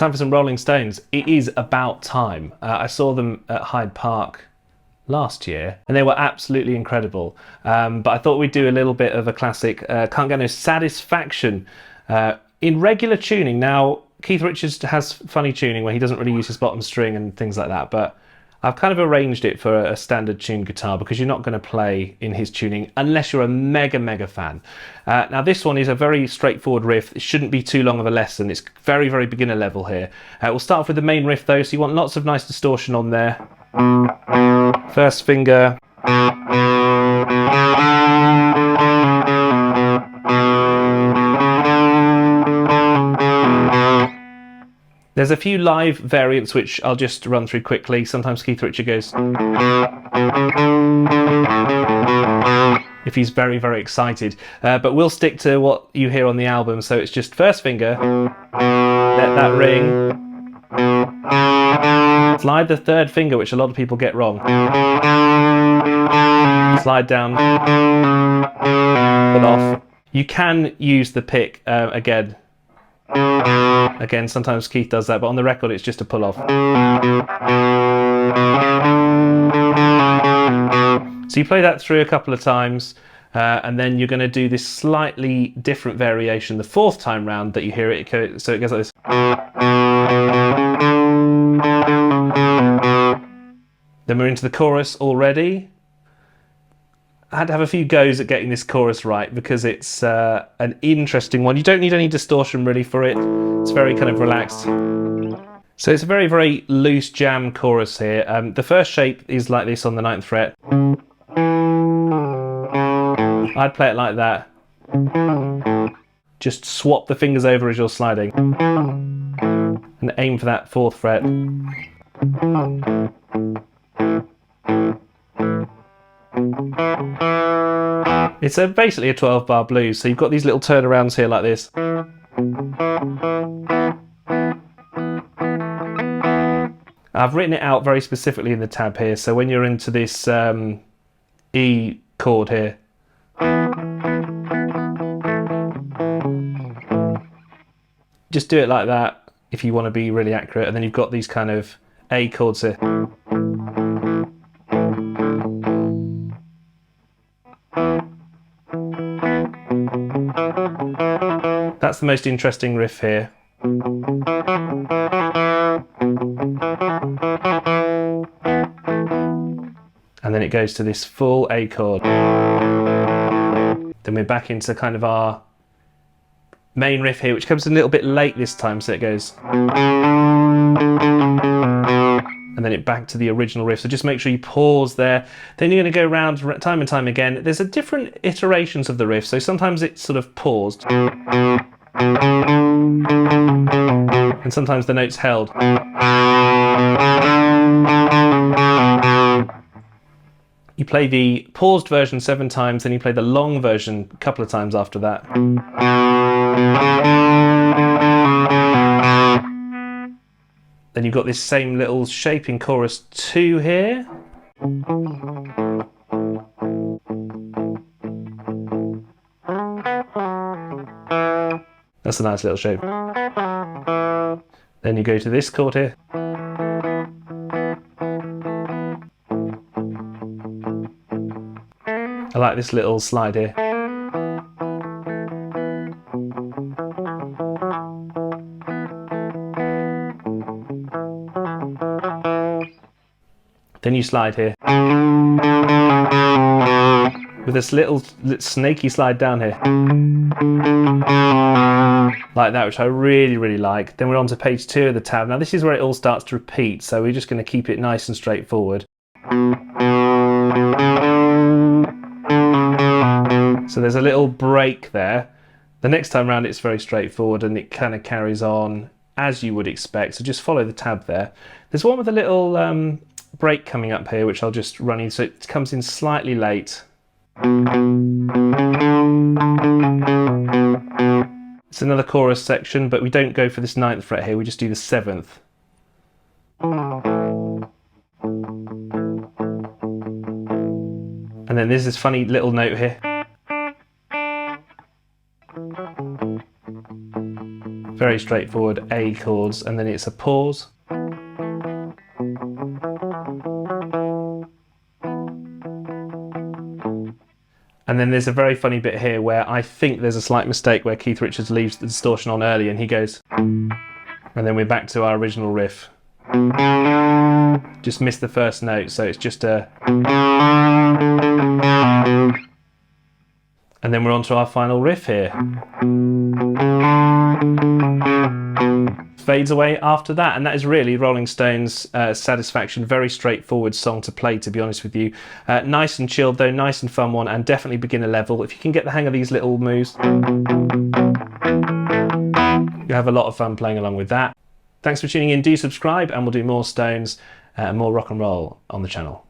Time for some Rolling Stones. It is about time. I saw them at Hyde Park last year and they were absolutely incredible. But I thought we'd do a little bit of a classic, Can't Get No Satisfaction, in regular tuning. Now, Keith Richards has funny tuning where he doesn't really use his bottom string and things like that, but I've kind of arranged it for a standard tuned guitar because you're not going to play in his tuning unless you're a mega fan. Now this one is a very straightforward riff. It shouldn't be too long of a lesson. It's very beginner level here. We'll start off with the main riff though, so you want lots of nice distortion on there. First finger. There's a few live variants which I'll just run through quickly. Sometimes Keith Richards goes, if he's very excited. But we'll stick to what you hear on the album. So it's just first finger, let that ring, slide the third finger, which a lot of people get wrong, slide down, put off. You can use the pick again. Again, sometimes Keith does that, but on the record it's just a pull off. So you play that through a couple of times, and then you're going to do this slightly different variation the fourth time round that you hear it. So it goes like this. Then we're into the chorus already. I had to have a few goes at getting this chorus right because it's an interesting one. You don't need any distortion really for it. It's very kind of relaxed. So it's a very loose jam chorus here. The first shape is like this on the 9th fret. I'd play it like that. Just swap the fingers over as you're sliding. And aim for that 4th fret. It's basically a 12-bar blues, so you've got these little turnarounds here like this. I've written it out very specifically in the tab here, so when you're into this E chord here, just do it like that if you want to be really accurate, and then you've got these kind of A chords here. That's the most interesting riff here. And then it goes to this full A chord. Then we're back into kind of our main riff here, which comes a little bit late this time, so it goes. And then it back to the original riff. So just make sure you pause there. Then you're going to go around time and time again. There's a different iterations of the riff, so sometimes it's sort of paused. And sometimes the note's held. You play the paused version 7 times, then you play the long version a couple of times after that. Then you've got this same little shape in chorus 2 here. That's a nice little shape. Then you go to this chord here. I like this little slide here. Then you slide here. With this little snaky slide down here. Like that, which I really like. Then we're on to page 2 of the tab. Now this is where it all starts to repeat, so we're just going to keep it nice and straightforward. So there's a little break there. The next time round it's very straightforward and it kind of carries on as you would expect, so just follow the tab there. There's one with a little break coming up here, which I'll just run in, so it comes in slightly late. It's another chorus section, but we don't go for this 9th fret here, we just do the 7th. And then there's this funny little note here. Very straightforward A chords, and then it's a pause. And then there's a very funny bit here where I think there's a slight mistake where Keith Richards leaves the distortion on early and he goes, and then we're back to our original riff. Just missed the first note, so it's just a, and then we're on to our final riff here. Fades away after that, and that is really Rolling Stones' Satisfaction. Very straightforward song to play, to be honest with you. Nice and chilled though, nice and fun one, and definitely beginner level. If you can get the hang of these little moves, you'll have a lot of fun playing along with that. Thanks for tuning in. Do subscribe, and we'll do more Stones and more rock and roll on the channel.